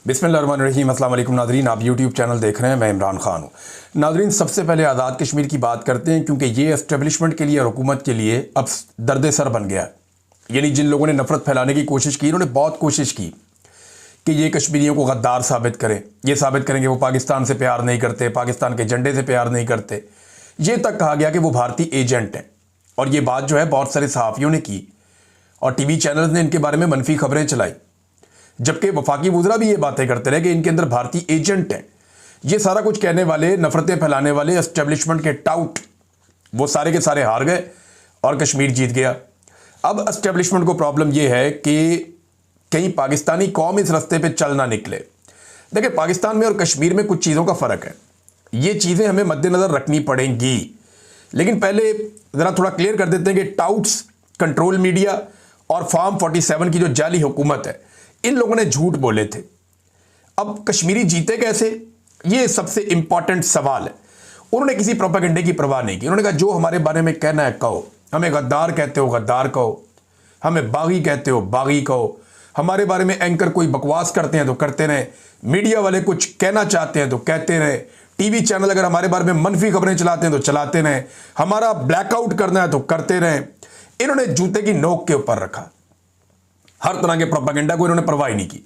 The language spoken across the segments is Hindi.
बिस्मिल्लाहिर्रहमानिर्रहीम। अस्सलाम वालेकुम नाज़रीन, आप यूट्यूब चैनल देख रहे हैं, मैं इमरान खान हूँ। नाज़रीन, सबसे पहले आज़ाद कश्मीर की बात करते हैं क्योंकि ये एस्टेब्लिशमेंट के लिए और हुकूमत के लिए अब दर्द सर बन गया है। यानी जिन लोगों ने नफ़रत फैलाने की कोशिश की, इन्होंने बहुत कोशिश की कि ये कश्मीरियों को गद्दार साबित करें, ये साबित करेंगे वो पाकिस्तान से प्यार नहीं करते, पाकिस्तान के झंडे से प्यार नहीं करते। ये तक कहा गया कि वो भारतीय एजेंट हैं। और ये बात जो है बहुत सारे सहाफ़ियों ने की और टीवी चैनल्स ने इनके बारे में मनफी खबरें चलाई, जबकि वफाकी वज़रा भी ये बातें करते रहे कि इनके अंदर भारतीय एजेंट हैं। ये सारा कुछ कहने वाले, नफ़रतें फैलाने वाले एस्टेब्लिशमेंट के टाउट वो सारे के सारे हार गए और कश्मीर जीत गया। अब एस्टेब्लिशमेंट को प्रॉब्लम ये है कि कहीं पाकिस्तानी कौम इस रास्ते पे चल ना निकले। देखिए, पाकिस्तान में और कश्मीर में कुछ चीज़ों का फ़र्क है, ये चीज़ें हमें मद्देनज़र रखनी पड़ेंगी। लेकिन पहले ज़रा थोड़ा क्लियर कर देते हैं कि टाउट्स, कंट्रोल मीडिया और फॉर्म 47 की जो जाली हुकूमत है, इन लोगों ने झूठ बोले थे। अब कश्मीरी जीते कैसे, ये सबसे इंपॉर्टेंट सवाल है। उन्होंने किसी प्रोपेगेंडे की परवाह नहीं की। उन्होंने कहा जो हमारे बारे में कहना है कहो, हमें गद्दार कहते हो गद्दार कहो, हमें बागी कहते हो बागी कहो, हमारे बारे में एंकर कोई बकवास करते हैं तो करते रहें, मीडिया वाले कुछ कहना चाहते हैं तो कहते रहें, टीवी चैनल अगर हमारे बारे में मनफी खबरें चलाते हैं तो चलाते रहें, हमारा ब्लैकआउट करना है तो करते रहें। इन्होंने जूते की नोक के ऊपर रखा। हर तरह के प्रोपेगेंडा को इन्होंने परवाह नहीं की।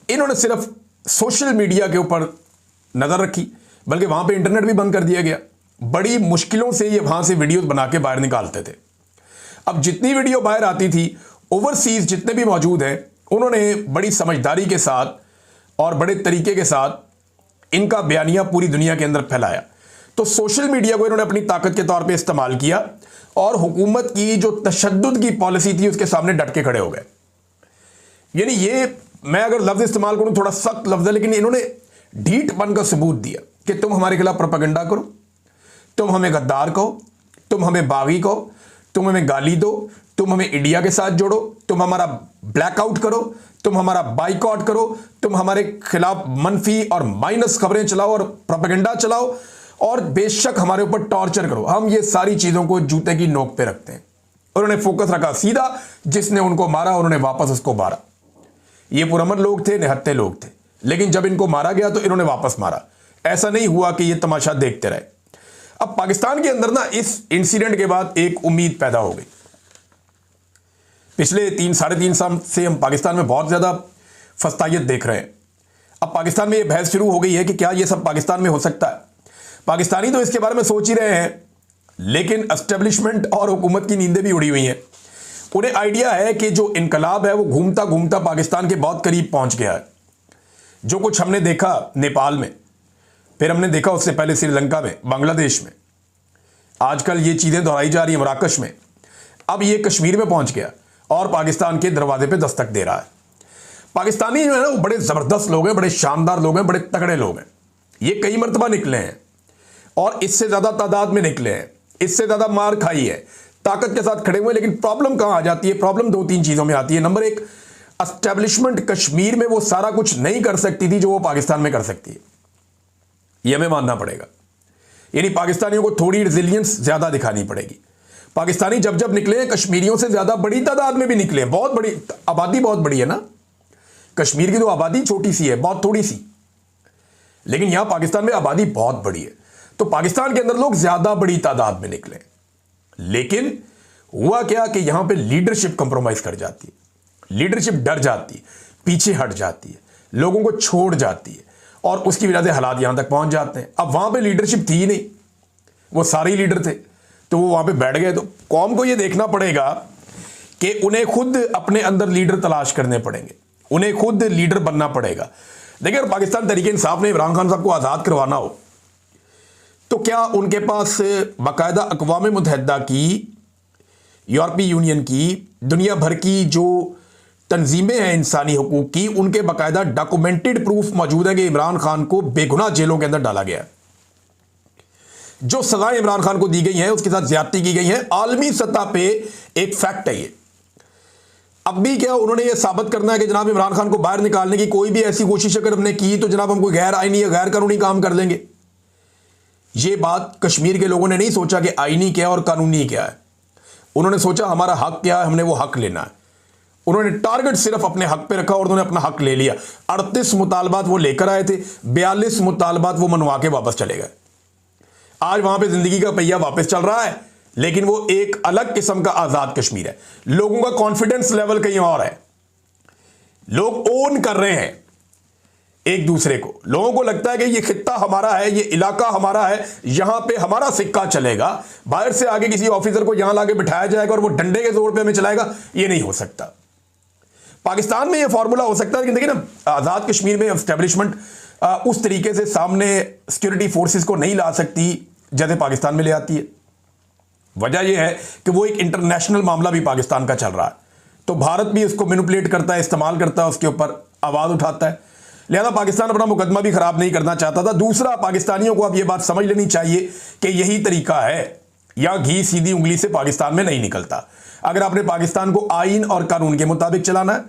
इन्होंने सिर्फ सोशल मीडिया के ऊपर नज़र रखी, बल्कि वहाँ पे इंटरनेट भी बंद कर दिया गया। बड़ी मुश्किलों से ये वहाँ से वीडियोस बना के बाहर निकालते थे। अब जितनी वीडियो बाहर आती थी, ओवरसीज़ जितने भी मौजूद हैं, उन्होंने बड़ी समझदारी के साथ और बड़े तरीके के साथ इनका बयानिया पूरी दुनिया के अंदर फैलाया। तो सोशल मीडिया को इन्होंने अपनी ताकत के तौर पर इस्तेमाल किया और हुकूमत की जो तशद्दुद की पॉलिसी थी उसके सामने डट के खड़े हो गए। यानी ये, मैं अगर लफ्ज़ इस्तेमाल करूं थोड़ा सख्त लफ्ज़ है, लेकिन इन्होंने ढीठपन का सबूत दिया कि तुम हमारे खिलाफ प्रोपेगेंडा करो, तुम हमें गद्दार कहो, तुम हमें बागी कहो, तुम हमें गाली दो, तुम हमें इंडिया के साथ जोड़ो, तुम हमारा ब्लैकआउट करो, तुम हमारा बाइकआउट करो, तुम हमारे खिलाफ मनफी और माइनस खबरें चलाओ और प्रोपेगेंडा चलाओ और बेशक हमारे ऊपर टॉर्चर करो। हम ये सारी चीज़ों को जूते की नोक पे रखते हैं। उन्होंने फोकस रखा सीधा, जिसने उनको मारा उन्होंने वापस उसको मारा। ये पुरअमन लोग थे, निहत्ते लोग थे, लेकिन जब इनको मारा गया तो इन्होंने वापस मारा। ऐसा नहीं हुआ कि ये तमाशा देखते रहे। अब पाकिस्तान के अंदर ना इस इंसिडेंट के बाद एक उम्मीद पैदा हो गई। पिछले 3-3.5 साल से हम पाकिस्तान में बहुत ज़्यादा फस्तायत देख रहे हैं। अब पाकिस्तान में ये बहस शुरू हो गई है कि क्या ये सब पाकिस्तान में हो सकता है। पाकिस्तानी तो इसके बारे में सोच ही रहे हैं, लेकिन एस्टेब्लिशमेंट और हुकूमत की नींदें भी उड़ी हुई हैं। उन्हें आइडिया है कि जो इनकलाब है वो घूमता घूमता पाकिस्तान के बहुत करीब पहुंच गया है। जो कुछ हमने देखा नेपाल में, फिर हमने देखा उससे पहले श्रीलंका में, बांग्लादेश में, आजकल ये चीज़ें दोहराई जा रही हैं मराकश में, अब ये कश्मीर में पहुंच गया और पाकिस्तान के दरवाजे पे दस्तक दे रहा है। पाकिस्तानी जो है ना वो बड़े ज़बरदस्त लोग हैं, बड़े शानदार लोग हैं, बड़े तगड़े लोग हैं। ये कई मरतबा निकले हैं और इससे ज़्यादा तादाद में निकले हैं, इससे ज़्यादा मार खाई है, ताकत के साथ खड़े हुए। लेकिन प्रॉब्लम कहाँ आ जाती है? प्रॉब्लम 2-3 चीज़ों में आती है। नंबर 1, एस्टेब्लिशमेंट कश्मीर में वो सारा कुछ नहीं कर सकती थी जो वो पाकिस्तान में कर सकती है, ये हमें मानना पड़ेगा। यानी पाकिस्तानियों को थोड़ी रिजिलियंस ज़्यादा दिखानी पड़ेगी। पाकिस्तानी जब जब निकले हैं, कश्मीरियों से ज़्यादा बड़ी तादाद में भी निकले हैं। बहुत बड़ी आबादी, बहुत बड़ी है ना। कश्मीर की तो आबादी छोटी सी है, बहुत थोड़ी सी, लेकिन यहां पाकिस्तान में आबादी बहुत बड़ी है। तो पाकिस्तान के अंदर लोग ज़्यादा बड़ी तादाद में निकले। लेकिन हुआ क्या कि यहां पे लीडरशिप कंप्रोमाइज कर जाती है, लीडरशिप डर जाती है, पीछे हट जाती है, लोगों को छोड़ जाती है और उसकी वजह से हालात यहां तक पहुंच जाते हैं। अब वहां पे लीडरशिप थी ही नहीं, वो सारे ही लीडर थे, तो वो वहां पे बैठ गए। तो कौम को ये देखना पड़ेगा कि उन्हें खुद अपने अंदर लीडर तलाश करने पड़ेंगे, उन्हें खुद लीडर बनना पड़ेगा। देखिए, अगर पाकिस्तान तहरीक इंसाफ ने इमरान खान साहब को आज़ाद करवाना हो तो क्या उनके पास बाकायदा अक़वाम मुत्तहिदा की, यूरोपीय यूनियन की, दुनिया भर की जो तंजीमें हैं इंसानी हकूक़ की, उनके बाकायदा डॉक्यूमेंटेड प्रूफ मौजूद है कि इमरान खान को बेगुनाह जेलों के अंदर डाला गया है। जो सज़ाएं इमरान खान को दी गई हैं उसके साथ ज़्यादती की गई है। आलमी सतह पे एक फैक्ट है ये। अब भी क्या उन्होंने ये साबित करना है कि जनाब इमरान खान को बाहर निकालने की कोई भी ऐसी कोशिश अगर हमने की तो जनाब हम कोई गैर आईनी या गैर कानूनी काम कर लेंगे। ये बात कश्मीर के लोगों ने नहीं सोचा कि आईनी क्या और कानूनी क्या है। उन्होंने सोचा हमारा हक क्या है, हमने वो हक लेना है। उन्होंने टारगेट सिर्फ अपने हक पे रखा और उन्होंने अपना हक ले लिया। 38 मुतालबात वो लेकर आए थे, 42 मुतालबात वो मनवा के वापस चले गए। आज वहां पे जिंदगी का पहिया वापस चल रहा है, लेकिन वो एक अलग किस्म का आजाद कश्मीर है। लोगों का कॉन्फिडेंस लेवल कहीं और है, लोग ओन कर रहे हैं एक दूसरे को। लोगों को लगता है कि ये खित्ता हमारा है, ये इलाका हमारा है, यहां पे हमारा सिक्का चलेगा। बाहर से आगे किसी ऑफिसर को यहां लाके बिठाया जाएगा और वो डंडे के जोर पे हमें चलाएगा, ये नहीं हो सकता। पाकिस्तान में ये फॉर्मूला हो सकता है, लेकिन देखिए ना, आजाद कश्मीर में एस्टेब्लिशमेंट उस तरीके से सामने सिक्योरिटी फोर्सेस को नहीं ला सकती जैसे पाकिस्तान में ले आती है। वजह यह है कि वो एक इंटरनेशनल मामला भी पाकिस्तान का चल रहा है, तो भारत भी उसको मैनिपुलेट करता है, इस्तेमाल करता है, उसके ऊपर आवाज उठाता है। लिहाजा पाकिस्तान अपना मुकदमा भी खराब नहीं करना चाहता था। दूसरा, पाकिस्तानियों को अब यह बात समझ लेनी चाहिए कि यही तरीका है, या घी सीधी उंगली से पाकिस्तान में नहीं निकलता। अगर आपने पाकिस्तान को आईन और कानून के मुताबिक चलाना है,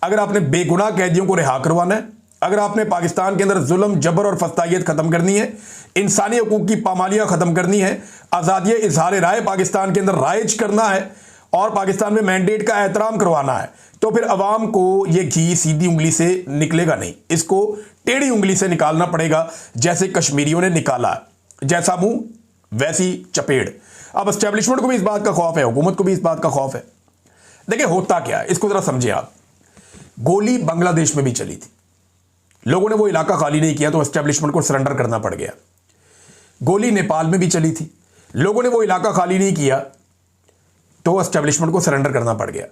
अगर आपने बेगुनाह कैदियों को रिहा करवाना है, अगर आपने पाकिस्तान के अंदर जुल्म, जबर और फस्तायत खत्म करनी है, इंसानी हकूक की पामालियां खत्म करनी है, आज़ादी इजहार राय पाकिस्तान के अंदर राइज करना है और पाकिस्तान में मैंडेट का एहतराम करवाना है, तो फिर अवाम को यह घी सीधी उंगली से निकलेगा नहीं, इसको टेढ़ी उंगली से निकालना पड़ेगा, जैसे कश्मीरियों ने निकाला। जैसा मुंह वैसी चपेड़। अब एस्टेब्लिशमेंट को भी इस बात का खौफ है, हुकूमत को भी इस बात का खौफ है। देखिए होता क्या है, इसको जरा समझे आप। गोली बांग्लादेश में भी चली थी, लोगों ने वो इलाका खाली नहीं किया तो एस्टेब्लिशमेंट को सरेंडर करना पड़ गया। गोली नेपाल में भी चली थी, लोगों ने वो इलाका खाली नहीं किया तो एस्टेब्लिशमेंट को सरेंडर करना पड़ गया।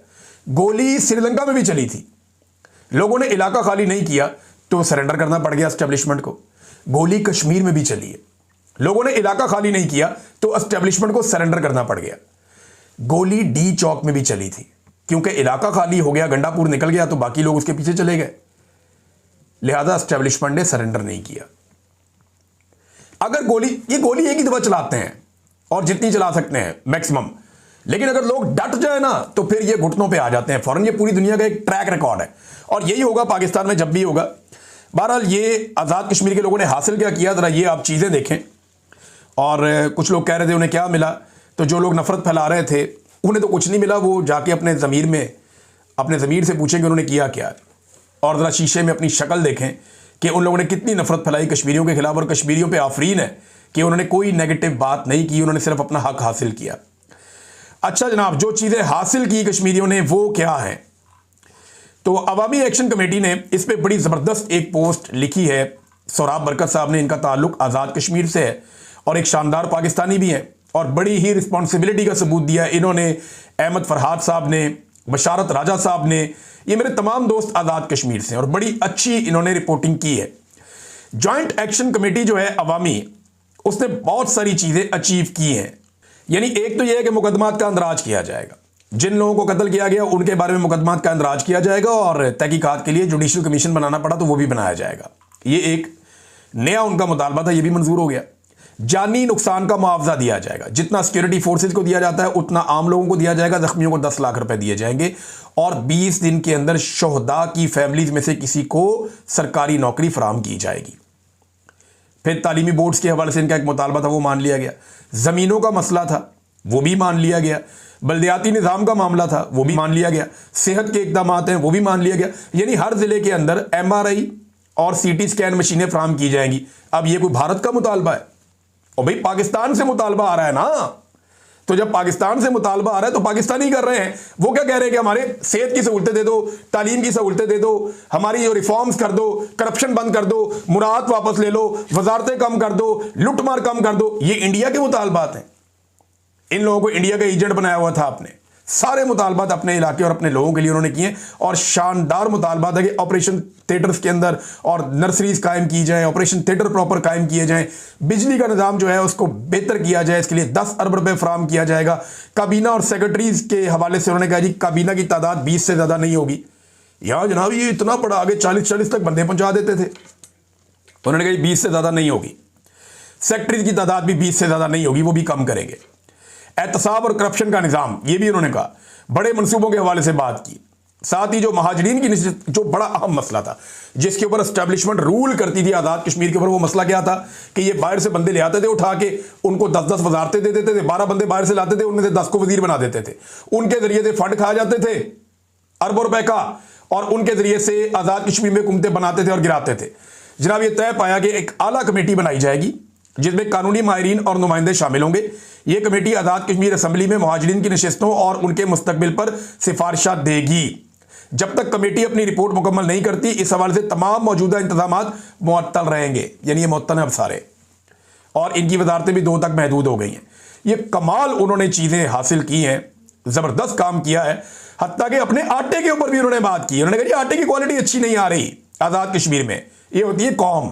गोली श्रीलंका में भी चली थी, लोगों ने इलाका खाली नहीं किया तो सरेंडर करना पड़ गया एस्टेब्लिशमेंट को। गोली कश्मीर में भी चली है, लोगों ने इलाका खाली नहीं किया तो एस्टेब्लिशमेंट को सरेंडर करना पड़ गया। गोली डी चौक में भी चली थी, क्योंकि इलाका खाली हो गया, गंडापुर निकल गया तो बाकी लोग उसके पीछे चले गए, लिहाजा एस्टेब्लिशमेंट ने सरेंडर नहीं किया। अगर ये गोली एक ही दफा चलाते हैं और जितनी चला सकते हैं मैक्सिमम, लेकिन अगर लोग डट जाए ना तो फिर ये घुटनों पे आ जाते हैं फौरन। ये पूरी दुनिया का एक ट्रैक रिकॉर्ड है और यही होगा पाकिस्तान में जब भी होगा। बहरहाल ये आज़ाद कश्मीर के लोगों ने हासिल क्या किया, जरा ये आप चीज़ें देखें। और कुछ लोग कह रहे थे उन्हें क्या मिला, तो जो लोग नफरत फैला रहे थे उन्हें तो कुछ नहीं मिला, वो जाके अपने ज़मीर से पूछें कि उन्होंने किया क्या, और ज़रा शीशे में अपनी शक्ल देखें कि उन लोगों ने कितनी नफरत फैलाई कश्मीरियों के खिलाफ। और कश्मीरियों पे आफरीन है कि उन्होंने कोई नेगेटिव बात नहीं की, उन्होंने सिर्फ अपना हक हासिल किया। अच्छा जनाब, जो चीज़ें हासिल की कश्मीरियों ने वो क्या है, तो अवामी एक्शन कमेटी ने इस पर बड़ी ज़बरदस्त एक पोस्ट लिखी है। सोराब बरकत साहब ने, इनका ताल्लुक आज़ाद कश्मीर से है और एक शानदार पाकिस्तानी भी है और बड़ी ही रिस्पॉन्सिबिलिटी का सबूत दिया है इन्होंने। अहमद फरहाद साहब ने, बशारत राजा साहब ने, ये मेरे तमाम दोस्त आज़ाद कश्मीर से, और बड़ी अच्छी इन्होंने रिपोर्टिंग की है। जॉइंट एक्शन कमेटी जो है अवामी, उसने बहुत सारी चीज़ें अचीव की हैं। यानी एक तो यह है कि मुकदमात का अंदराज किया जाएगा, जिन लोगों को कत्ल किया गया उनके बारे में मुकदमात का अंदराज किया जाएगा, और तहकीकात के लिए जुडिशल कमीशन बनाना पड़ा तो वो भी बनाया जाएगा। ये एक नया उनका मुतालबा था, ये भी मंजूर हो गया। जानी नुकसान का मुआवजा दिया जाएगा, जितना सिक्योरिटी फोर्सेज को दिया जाता है उतना आम लोगों को दिया जाएगा। जख्मियों को 10 लाख रुपए दिए जाएंगे और 20 दिन के अंदर शोहदा की फैमिलीज में से किसी को सरकारी नौकरी फराम की जाएगी। फिर तालीमी बोर्ड्स के हवाले से इनका एक मुतालबा था, वो मान लिया गया। ज़मीनों का मसला था, वो भी मान लिया गया। बल्दियाती निज़ाम का मामला था, वो भी मान लिया गया। सेहत के इक़दाम हैं, वो भी मान लिया गया। यानी हर ज़िले के अंदर MRI और CT स्कैन मशीनें फराम की जाएंगी। अब ये कोई भारत का मुतालबा है? और भाई पाकिस्तान से मुतालबा आ रहा है ना, तो जब पाकिस्तान से मुतालबा आ रहा है तो पाकिस्तानी कर रहे हैं। वो क्या कह रहे हैं कि हमारे सेहत की सहूलतें दे दो, तालीम की सहूलतें दे दो, हमारी जो रिफॉर्म्स कर दो, करप्शन बंद कर दो, मुराद वापस ले लो, वजारतें कम कर दो, लुटमार कम कर दो। ये इंडिया के मुतालबात हैं। इन लोगों को इंडिया का एजेंट बनाया हुआ था आपने। सारे मुतालबात अपने इलाके और अपने लोगों के लिए उन्होंने किए, और शानदार मुतालबात है कि ऑपरेशन थिएटर्स के अंदर और नर्सरीज कायम की जाएं, ऑपरेशन थिएटर प्रॉपर कायम किए जाएं, बिजली का निज़ाम जो है उसको बेहतर किया जाए, इसके लिए 10 अरब रुपए फराम किया जाएगा। काबीना और सेक्रेटरीज के हवाले से उन्होंने कहा जी काबीना की तादाद 20 से ज़्यादा नहीं होगी। यहाँ जनाब ये इतना बड़ा आगे 40 तक बंदे पहुंचा देते थे, उन्होंने कहा 20 से ज़्यादा नहीं होगी। सेक्रेटरीज की तादाद भी 20 से ज़्यादा नहीं होगी, वो भी कम करेंगे। एहतसाब और करप्शन का निज़ाम, ये भी उन्होंने कहा। बड़े मंसूबों के हवाले से बात की। साथ ही जो महाजरीन की जो बड़ा अहम मसला था, जिसके ऊपर एस्टेब्लिशमेंट रूल करती थी आज़ाद कश्मीर के ऊपर, वो मसला क्या था कि ये बाहर से बंदे ले आते थे उठा के, उनको 10-10 वजारतें दे देते थे। 12 बंदे बाहर से लाते थे, उनमें से 10 को वजीर बना देते थे, उनके जरिए से फंड खा जाते थे। अरबों रुपए का, और उनके जरिए से आज़ाद कश्मीर में हुकूमतें बनाते थे और गिराते थे। जनाब ये तय पाया कि एक आला कमेटी बनाई जाएगी जिसमें कानूनी माहिरीन और नुमाइंदे शामिल होंगे। ये कमेटी आज़ाद कश्मीर असम्बली में मुहाजिरीन की नशिस्तों और उनके मुस्तकबिल पर सिफारिशात देगी। जब तक कमेटी अपनी रिपोर्ट मुकम्मल नहीं करती, इस हवाले से तमाम मौजूदा इंतजामात मुअत्तल रहेंगे, यानी ये मुअत्तल हैं अब सारे, और इनकी वजारतें भी 2 तक महदूद हो गई हैं। ये कमाल उन्होंने चीज़ें हासिल की हैं, ज़बरदस्त काम किया है। हत्ता कि अपने आटे के ऊपर भी उन्होंने बात की। उन्होंने कहा आटे की क्वालिटी अच्छी नहीं आ रही आज़ाद कश्मीर में, ये होती है कौम।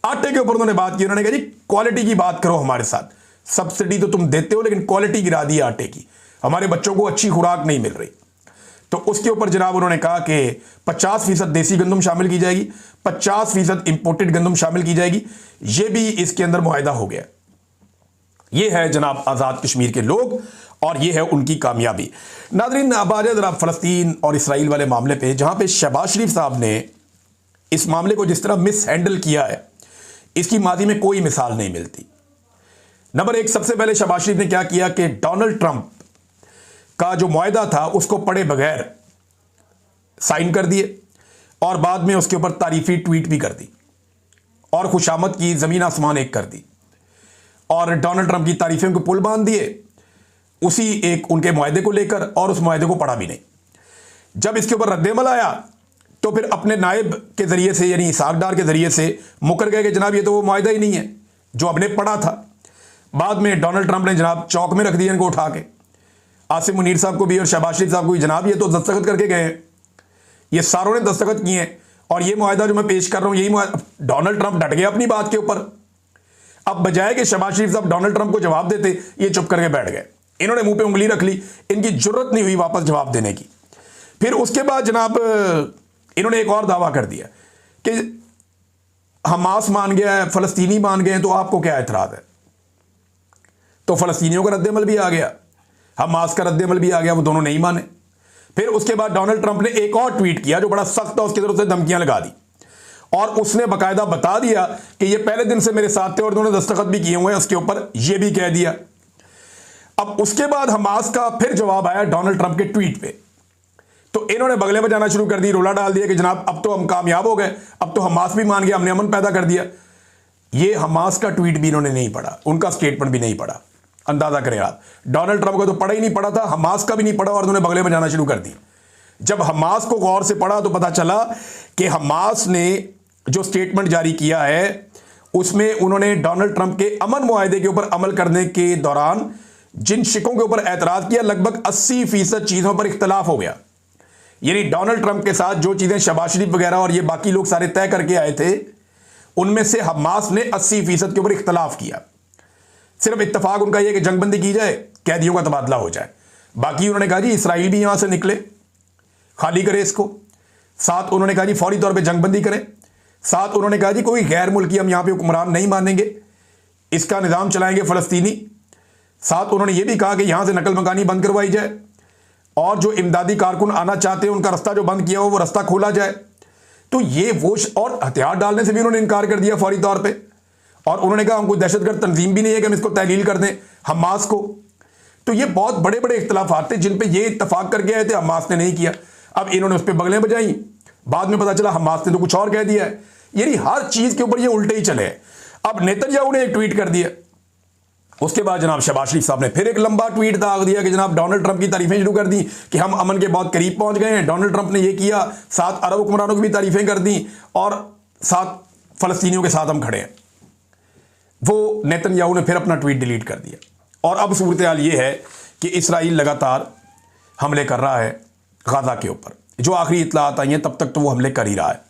आटे के ऊपर उन्होंने बात की। उन्होंने कहा जी क्वालिटी की बात करो हमारे साथ, सब्सिडी तो तुम देते हो लेकिन क्वालिटी गिरा दी आटे की, हमारे बच्चों को अच्छी खुराक नहीं मिल रही। तो उसके ऊपर जनाब उन्होंने कहा कि 50% देसी गंदम शामिल की जाएगी, 50% इंपोर्टेड गंदम शामिल की जाएगी। ये भी इसके अंदर मुआहिदा हो गया। ये है जनाब आज़ाद कश्मीर के लोग और ये है उनकी कामयाबी। नाज़रीन अब आ जाए जरा फ़लस्तीन और इसराइल वाले मामले पे, जहां पे शहबाज शरीफ साहब ने इस मामले को जिस तरह मिस हैंडल किया है, इसकी माजी में कोई मिसाल नहीं मिलती। नंबर 1, सबसे पहले शहबाज शरीफ ने क्या किया कि डोनाल्ड ट्रंप का जो मुआहिदा था उसको पढ़े बगैर साइन कर दिए और बाद में उसके ऊपर तारीफी ट्वीट भी कर दी और खुशामद की ज़मीन आसमान एक कर दी और डोनाल्ड ट्रंप की तारीफें को पुल बांध दिए उसी एक उनके मुआहिदे को लेकर, और उस मुआहिदे को पढ़ा भी नहीं। जब इसके ऊपर रद्देमल आया तो फिर अपने नायब के जरिए से यानी इसहाक डार के जरिए से मुकर गए कि जनाब ये तो वो मुआहिदा ही नहीं है जो आपने पढ़ा था। बाद में डोनाल्ड ट्रंप ने जनाब चौक में रख दिया इनको उठा के, आसिम मुनीर साहब को भी और शहबाज शरीफ साहब को भी, जनाब ये तो दस्तखत करके गए हैं, ये सारों ने दस्तखत किए हैं और ये मुआहिदा जो मैं पेश कर रहा हूं यही। डोनाल्ड ट्रंप डट गया अपनी बात के ऊपर। अब बजाय कि शहबाज शरीफ साहब डोनाल्ड ट्रंप को जवाब देते, ये चुप करके बैठ गए। इन्होंने मुंह पे उंगली रख ली, इनकी जुर्रत नहीं हुई वापस जवाब देने की। फिर उसके बाद जनाब इन्होंने एक और दावा कर दिया कि हमास मान गया है, फलस्तीनी मान गए हैं, तो आपको क्या एतराज है। तो फलस्तीनियों का रद्देमल भी आ गया, हमास का रद्देमल भी आ गया, वो दोनों नहीं माने। फिर उसके बाद डोनाल्ड ट्रंप ने एक और ट्वीट किया जो बड़ा सख्त था, उसकी तरफ से धमकियां लगा दी और उसने बाकायदा बता दिया कि ये पहले दिन से मेरे साथ थे और उन्होंने दस्तखत भी किए हुए हैं उसके ऊपर, ये भी कह दिया। अब उसके बाद हमास का फिर जवाब आया डोनाल्ड ट्रंप के ट्वीट पे, तो इन्होंने बगले बजाना शुरू कर दी, रोला डाल दिया कि जनाब अब तो हम कामयाब हो गए, अब तो हमास भी मान गया, हमने अमन पैदा कर दिया। ये हमास का ट्वीट भी इन्होंने नहीं पढ़ा, उनका स्टेटमेंट भी नहीं पढ़ा। अंदाजा करें आप, डोनाल्ड ट्रंप का तो पढ़ा ही नहीं पड़ा था, हमास का भी नहीं पढ़ा और उन्होंने बगले बजाना शुरू कर दी। जब हमास को गौर से पढ़ा तो पता चला कि हमास ने जो स्टेटमेंट जारी किया है उसमें उन्होंने डोनाल्ड ट्रंप के अमन मुआहिदे के ऊपर अमल करने के दौरान जिन शिकों के ऊपर एतराज किया, लगभग 80% चीजों पर इख्तलाफ हो गया। यानी डोनाल्ड ट्रंप के साथ जो चीजें शहबाज शरीफ वगैरह और ये बाकी लोग सारे तय करके आए थे, उनमें से हमास ने 80% के ऊपर इख्तलाफ किया। सिर्फ इत्तफाक उनका यह कि जंगबंदी की जाए, कैदियों का तबादला हो जाए। बाकी उन्होंने कहा जी इसराइल भी यहां से निकले, खाली करे इसको। साथ उन्होंने कहा जी फौरी तौर पे जंगबंदी करें। साथ उन्होंने कहा जी कोई गैर मुल्की हम यहां पे हुक्मरान नहीं मानेंगे, इसका निज़ाम चलाएंगे फ़लस्तीनी। साथ उन्होंने ये भी कहा कि यहां से नकल मकानी बंद करवाई जाए और जो इमदादी कारकुन आना चाहते हैं उनका रास्ता जो बंद किया हो वो रास्ता खोला जाए। तो ये वो और हथियार डालने से भी उन्होंने इनकार कर दिया फौरी तौर पे, और उन्होंने कहा हम कोई दहशतगर्द तंजीम भी नहीं है कि हम इसको तहलील कर दें हमास को। तो ये बहुत बड़े बड़े इख्तलाफात थे जिन पे ये इत्तफाक करके आए थे, हमास ने नहीं किया। अब इन्होंने उस पर बगलें बजाई, बाद में पता चला हमास ने तो कुछ और कह दिया है। यानी हर चीज के ऊपर ये उल्टे ही चले। अब नेतन्याहू ने एक ट्वीट कर दिया, उसके बाद जनाब शहबाज शरीफ साहब ने फिर एक लंबा ट्वीट दाग दिया कि जनाब डोनाल्ड ट्रंप की तारीफें शुरू कर दी कि हम अमन के बहुत करीब पहुंच गए हैं, डोनाल्ड ट्रंप ने ये किया, 7 अरब हुक्मरानों की भी तारीफें कर दी और 7 फलस्तीनियों के साथ हम खड़े हैं। वो नेतन्याहू ने फिर अपना ट्वीट डिलीट कर दिया और अब सूरत हाल ये है कि इसराइल लगातार हमले कर रहा है गाजा के ऊपर। जो आखिरी इत्तलात आई हैं तब तक तो वो हमले कर ही रहा है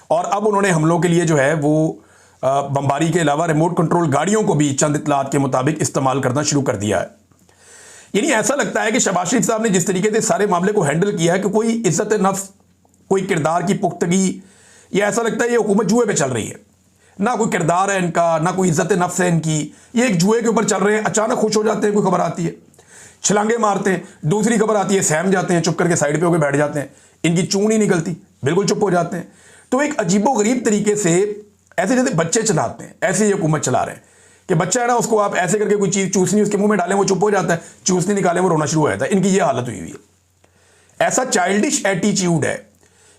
और अब उन्होंने हमलों के लिए जो है वो बमबारी के अलावा रिमोट कंट्रोल गाड़ियों को भी चंद इत्तलात के मुताबिक इस्तेमाल करना शुरू कर दिया है। यानी ऐसा लगता है कि शहबाज शरीफ साहब ने जिस तरीके से सारे मामले को हैंडल किया है कि कोई इज्जत नफ्स, कोई किरदार की पुख्तगी, या ऐसा लगता है ये हुकूमत जुए पे चल रही है। ना कोई किरदार है इनका, ना कोई इज्जत नफ्स है इनकी, ये एक जुए के ऊपर चल रहे हैं। अचानक खुश हो जाते हैं, कोई खबर आती है छलांगे मारते हैं, दूसरी खबर आती है सहम जाते हैं, चुप करके साइड पे होकर बैठ जाते हैं, इनकी चूं नहीं निकलती, बिल्कुल चुप हो जाते हैं। तो एक अजीबोगरीब तरीके से ऐसे जैसे बच्चे चलाते हैं ऐसे ये हुकूमत चला रहे हैं कि बच्चा है ना, उसको आप ऐसे करके कोई चीज़ चूसनी उसके मुंह में डालें वो चुप हो जाता है, चूसनी निकालें वो रोना शुरू हो जाता है। इनकी ये हालत हुई हुई है। ऐसा चाइल्डिश एटीट्यूड है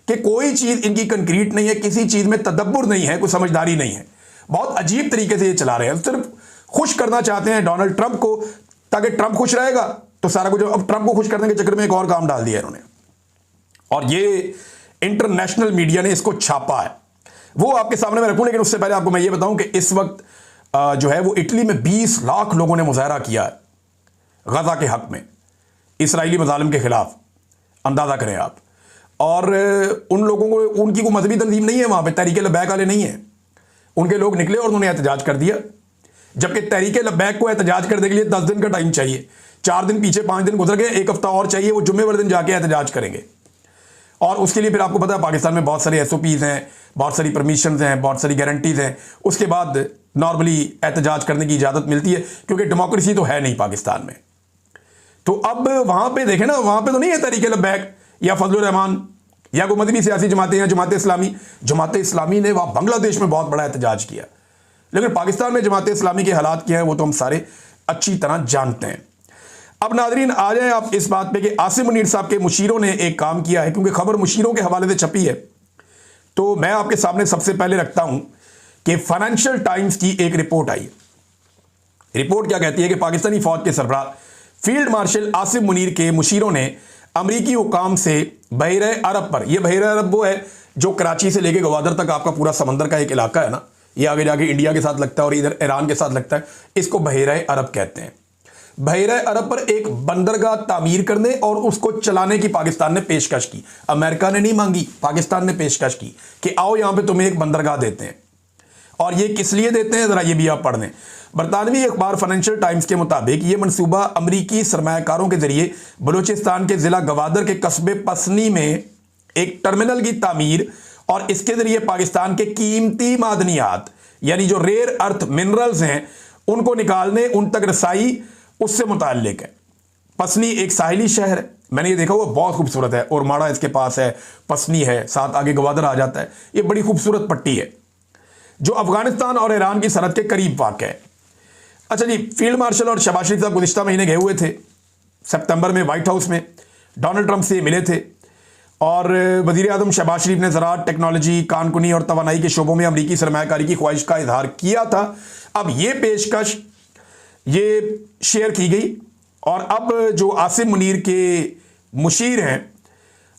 कि कोई चीज इनकी कंक्रीट नहीं है, किसी चीज में तदब्बुर नहीं है, कोई समझदारी नहीं है। बहुत अजीब तरीके से ये चला रहे हैं, सिर्फ खुश करना चाहते हैं डोनाल्ड ट्रंप को, ताकि ट्रंप खुश रहेगा तो सारा कुछ। अब ट्रंप को खुश करने के चक्कर में एक और काम डाल दिया इन्होंने, और ये इंटरनेशनल मीडिया ने इसको छापा है। वो आपके सामने मैं रखूं, लेकिन उससे पहले आपको मैं ये बताऊं कि इस वक्त जो है वो इटली में 20 लाख लोगों ने मुजाहरा किया है गजा के हक में, इसराइली मजालिम के खिलाफ। अंदाजा करें आप। और उन लोगों को, उनकी कोई मजहबी तंजीम नहीं है वहां पे, तहरीके लब्बैक वाले नहीं है, उनके लोग निकले और उन्होंने एहतजाज कर दिया। जबकि तहरीके लब्बैक को एहतजाज करने के लिए 10 दिन का टाइम चाहिए, 4 दिन पीछे 5 दिन गुजर गए, 1 हफ्ता और चाहिए, वो जुम्मे वाले दिन जाके एहतजाज करेंगे। और उसके लिए फिर आपको पता है पाकिस्तान में बहुत सारे SOPs हैं, बहुत सारी परमिशंस हैं, बहुत सारी गारंटीज हैं, उसके बाद नॉर्मली एहतजाज करने की इजाज़त मिलती है, क्योंकि डेमोक्रेसी तो है नहीं पाकिस्तान में। तो अब वहाँ पे देखें ना, वहाँ पे तो नहीं है तहरीके लब्बैक या फजलुर रहमान या कोई मजहबी सियासी जमातें या जमात इस्लामी। जमात इस्लामी ने वहाँ बांग्लादेश में बहुत बड़ा एहतजाज किया, लेकिन पाकिस्तान में जमात इस्लामी के हालात क्या हैं वो तो हम सारे अच्छी तरह जानते हैं। अब नाजरीन आ जाए आप इस बात पे कि आसिम मुनीर साहब के मुशीरों ने एक काम किया है, क्योंकि खबर मुशीरों के हवाले से छपी है, तो मैं आपके सामने सबसे पहले रखता हूं कि फाइनेंशियल टाइम्स की एक रिपोर्ट आई। रिपोर्ट क्या कहती है कि पाकिस्तानी फौज के सरबराह फील्ड मार्शल आसिम मुनीर के मुशीरों ने अमरीकी हुकाम से बहरे अरब पर, यह बहरे अरब वो है जो कराची से लेके गवादर तक आपका पूरा समंदर का एक इलाका है ना, ये आगे जाके इंडिया के साथ लगता है और इधर ईरान के साथ लगता है, इसको बहरे अरब कहते हैं। बहरे अरब पर एक बंदरगाह तामीर करने और उसको चलाने की पाकिस्तान ने पेशकश की। अमेरिका ने नहीं मांगी, पाकिस्तान ने पेशकश की कि आओ यहां पे तुम्हें एक बंदरगाह देते हैं। और ये किस लिए देते हैं जरा ये भी आप पढ़ लें। बरतानवी अखबार फाइनेंशियल टाइम्स के मुताबिक ये मनसूबा अमरीकी सरमायाकारों के जरिए बलूचिस्तान के जिला गवादर के कस्बे पसनी में एक टर्मिनल की तामीर और इसके जरिए पाकिस्तान के कीमती मादनियात यानी जो रेयर अर्थ मिनरल्स हैं उनको निकालने, उन तक रसाई, उससे मुताल्लिक है। पसनी एक साहिली शहर है, मैंने ये देखा हुआ, बहुत खूबसूरत है। और माड़ा इसके पास है, पसनी है, साथ आगे गवादर आ जाता है। ये बड़ी खूबसूरत पट्टी है जो अफगानिस्तान और ईरान की सरहद के करीब वाक़ है। अच्छा जी, फील्ड मार्शल और शहबाज शरीफ साहब गुज़िश्ता महीने गए हुए थे सितंबर में व्हाइट हाउस में, डोनाल्ड ट्रंप से मिले थे और वज़ीर आज़म शहबाज शरीफ ने ज़राअत, टेक्नोलॉजी, कानकुनी और तवानाई के शोबों में अमरीकी सरमायाकारी की ख्वाहिश का इजहार किया था। अब ये पेशकश ये शेयर की गई और अब जो आसिम मुनीर के मुशीर हैं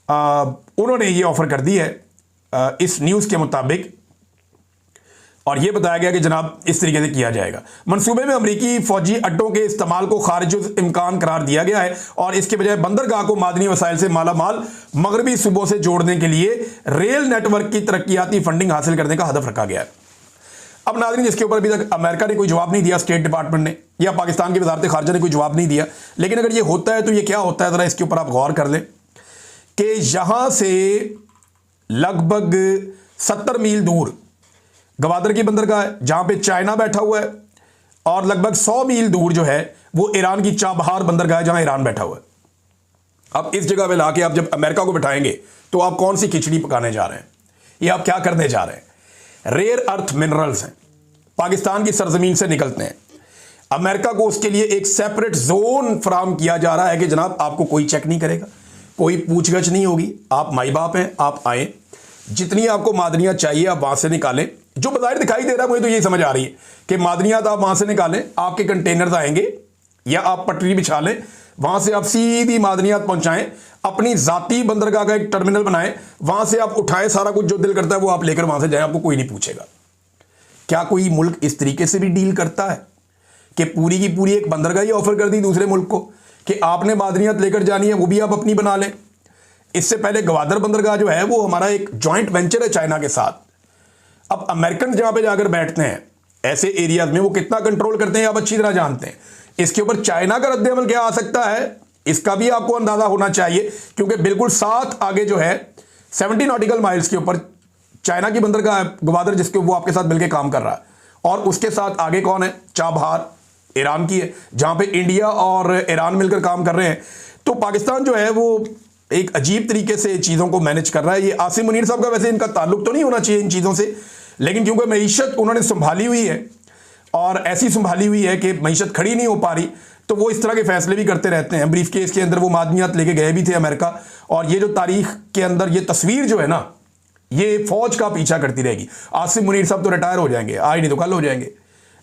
उन्होंने ये ऑफ़र कर दी है इस न्यूज़ के मुताबिक, और यह बताया गया कि जनाब इस तरीके से किया जाएगा। मंसूबे में अमरीकी फौजी अड्डों के इस्तेमाल को खारिज इम्कान करार दिया गया है और इसके बजाय बंदरगाह को मादनी वसाइल से माला माल मगरबी सूबों से जोड़ने के लिए रेल नेटवर्क की तरक्याती फंडिंग हासिल करने का हदफ रखा गया है। अब नाज़रीन, इसके ऊपर अभी तक अमेरिका ने कोई जवाब नहीं दिया, स्टेट डिपार्टमेंट ने या पाकिस्तान की वजारत खारजा ने कोई जवाब नहीं दिया। लेकिन अगर ये होता है तो ये क्या होता है, ज़रा इसके ऊपर आप गौर कर लें कि यहाँ से लगभग 70 मील दूर गवादर की बंदरगाह है जहां पे चाइना बैठा हुआ है, और लगभग 100 मील दूर जो है वो ईरान की चाबहार बंदरगाह है जहां ईरान बैठा हुआ है। अब इस जगह पे लाके आप जब अमेरिका को बिठाएंगे तो आप कौन सी खिचड़ी पकाने जा रहे हैं, ये आप क्या करने जा रहे हैं? रेयर अर्थ मिनरल्स हैं, पाकिस्तान की सरजमीन से निकलते हैं। अमेरिका को उसके लिए एक सेपरेट जोन फराम किया जा रहा है कि जनाब आपको कोई चेक नहीं करेगा, कोई पूछगछ नहीं होगी, आप माई बाप हैं, आप आए, जितनी आपको मादनियात चाहिए आप वहां से निकालें। जो बाहर दिखाई दे रहा है मुझे तो ये समझ आ रही है कि मादनियात आप वहां से निकालें, आपके कंटेनर्स आएंगे या आप पटरी बिछा लें, वहां से आप सीधी मादनियात पहुंचाएं, अपनी जाती बंदरगाह का एक टर्मिनल बनाएं, वहां से आप उठाएं, सारा कुछ जो दिल करता है वो आप लेकर वहां से जाएं, आपको कोई नहीं पूछेगा। क्या कोई मुल्क इस तरीके से भी डील करता है कि पूरी की पूरी एक बंदरगाह ही ऑफर कर दी दूसरे मुल्क को कि आपने मादनियात लेकर जानी है, वो भी आप अपनी बना लें? इससे पहले गवादर बंदरगाह जो है वो हमारा एक जॉइंट वेंचर है चाइना के साथ। अब अमेरिकन जहां पे जाकर बैठते हैं ऐसे एरियाज में वो कितना कंट्रोल करते हैं आप अच्छी तरह जानते हैं। इसके ऊपर चाइना का रद्द-ए-अमल क्या आ सकता है इसका भी आपको अंदाजा होना चाहिए, क्योंकि बिल्कुल साथ आगे जो है 70 नॉटिकल माइल्स के ऊपर चाइना की बंदरगाह गवादर, जिसके वो आपके साथ मिलकर काम कर रहा है, और उसके साथ आगे कौन है? चाबहार ईरान की है, जहां पे इंडिया और ईरान मिलकर काम कर रहे हैं। तो पाकिस्तान जो है वो एक अजीब तरीके से चीज़ों को मैनेज कर रहा है। ये आसिम मुनीर साहब का वैसे इनका ताल्लुक तो नहीं होना चाहिए इन चीज़ों से, लेकिन क्योंकि मईशत उन्होंने संभाली हुई है और ऐसी संभाली हुई है कि मईशत खड़ी नहीं हो पा रही, तो वो इस तरह के फैसले भी करते रहते हैं। ब्रीफ केस के अंदर वो मादनियात लेके गए भी थे अमेरिका, और ये जो तारीख के अंदर ये तस्वीर जो है ना, ये फौज का पीछा करती रहेगी। आसिम मुनीर साहब तो रिटायर हो जाएंगे, आज नहीं तो कल हो जाएंगे,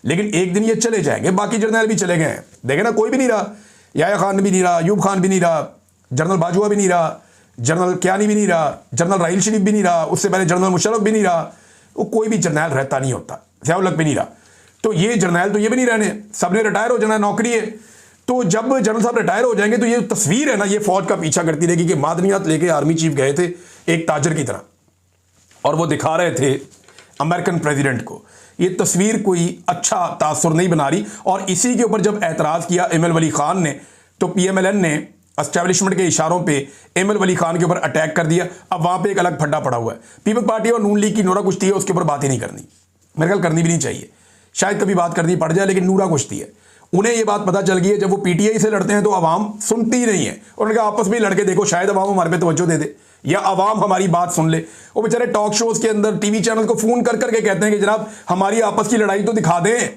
लेकिन एक दिन ये चले जाएंगे। बाकी जर्नल भी चले गए हैं, देखे ना, कोई भी नहीं रहा। याया खान भी नहीं रहा, अयूब खान भी नहीं रहा, जनरल बाजवा भी नहीं रहा, जनरल क्यानी भी नहीं रहा, जनरल राहिल शरीफ भी नहीं रहा, उससे पहले जनरल मुशर्रफ भी नहीं रहा। वो कोई भी जर्नैल रहता नहीं होता, ज़िया-उल-हक भी नहीं रहा। तो ये जर्नैल तो ये भी नहीं रहने, सबने रिटायर हो जाना, नौकरी है। तो जब जनरल साहब रिटायर हो जाएंगे तो ये तस्वीर है ना, ये फौज का पीछा करती रहेगी कि मादनियात लेके आर्मी चीफ गए थे एक ताजर की तरह, और वो दिखा रहे थे अमेरिकन प्रेसिडेंट को। ये तस्वीर कोई अच्छा तासुर नहीं बना रही। और इसी के ऊपर जब एतराज़ किया एम एल वली खान ने, तो PMLN ने एस्टेब्लिशमेंट के इशारों पे एम एल वली खान के ऊपर अटैक कर दिया। अब वहाँ पे एक अलग फड्डा पड़ा हुआ है। पीपल्स पार्टी और नून लीग की नूरा कुश्ती है, उसके ऊपर बात ही नहीं करनी, मेरे ख्याल करनी भी नहीं चाहिए। शायद कभी बात करनी पड़ जाए, लेकिन नूरा कुश्ती है। उन्हें ये बात पता चल गई है, जब वो PTI से लड़ते हैं तो आवाम सुनती ही नहीं है। उन्होंने कहा आपस में लड़के देखो, शायद आवाम हमारे पे तवज्जो दे दे या आवाम हमारी बात सुन ले। वो बेचारे टॉक शोज के अंदर टीवी चैनल को फोन कर करके कहते हैं कि जनाब हमारी आपस की लड़ाई तो दिखा दें।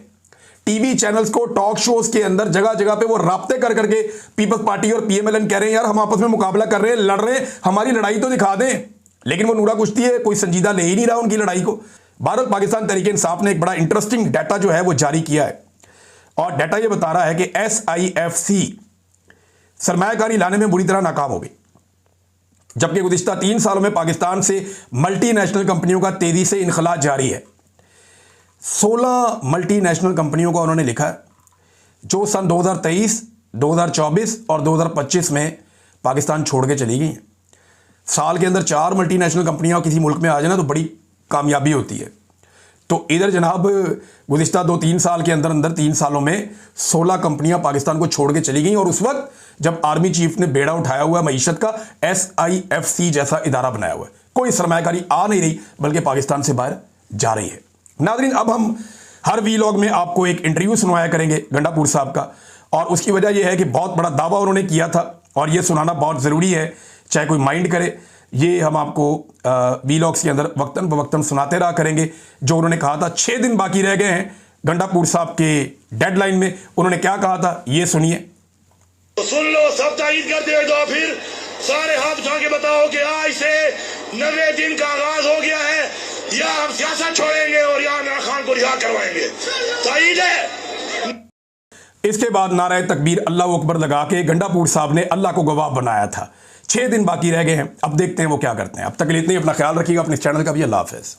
टीवी चैनल्स को, टॉक शोज के अंदर जगह जगह पे वो राब्ते कर करके पीपल्स पार्टी और PMLN कह रहे हैं यार हम आपस में मुकाबला कर रहे हैं, लड़ रहे हैं, हमारी लड़ाई तो दिखा दें। लेकिन वो नूरा कुश्ती है, कोई संजीदा ले ही नहीं रहा उनकी लड़ाई को। बहरहाल पाकिस्तान तहरीक इंसाफ ने एक बड़ा इंटरेस्टिंग डाटा जो है वो जारी किया है, और डाटा ये बता रहा है कि SIFC सरमायाकारी लाने में बुरी तरह नाकाम हो गई। जबकि गुज़िश्ता 3 सालों में पाकिस्तान से मल्टीनेशनल कंपनियों का तेजी से इनखला जारी है। 16 मल्टीनेशनल कंपनियों का उन्होंने लिखा है जो सन 2023, 2024 और 2025 में पाकिस्तान छोड़ के चली गई हैं। साल के अंदर 4 मल्टीनेशनल कंपनियां किसी मुल्क में आ जाए ना तो बड़ी कामयाबी होती है। तो इधर जनाब गुज़िश्ता 2-3 साल के अंदर 3 सालों में 16 कंपनियां पाकिस्तान को छोड़ के चली गई, और उस वक्त जब आर्मी चीफ ने बेड़ा उठाया हुआ मईशत का, SIFC जैसा इदारा बनाया हुआ है, कोई सरमायाकारी आ नहीं रही बल्कि पाकिस्तान से बाहर जा रही है। नाज़रीन, अब हम हर वीलॉग में आपको एक इंटरव्यू सुनवाया करेंगे गंडापुर साहब का, और उसकी वजह यह है कि बहुत बड़ा दावा उन्होंने किया था और ये सुनाना बहुत ज़रूरी है, चाहे कोई माइंड करे। ये हम आपको वीलॉग्स के अंदर वक्तन बवक्तन सुनाते रहा करेंगे। जो उन्होंने कहा था 6 दिन बाकी रह गए हैं गंडापुर साहब के डेडलाइन में, उन्होंने क्या कहा था ये सुनिए। तो सुन लो, सब तायीद कर दे दो, फिर सारे हाथ उठा के बताओ कि आज से 90 दिन का आगाज हो गया है, या हम सियासत छोड़ेंगे और या इमरान खान को रिहा करवाएंगे। तायीद है। इसके बाद नाराए तकबीर अल्लाह अकबर लगा के गंडापुर साहब ने अल्लाह को गवाह बनाया था। 6 दिन बाकी रह गए हैं, अब देखते हैं वो क्या करते हैं। अब तक के लिए इतना ही, अपना ख्याल रखिएगा, अपने चैनल का भी। अल्लाह हाफ़िज़।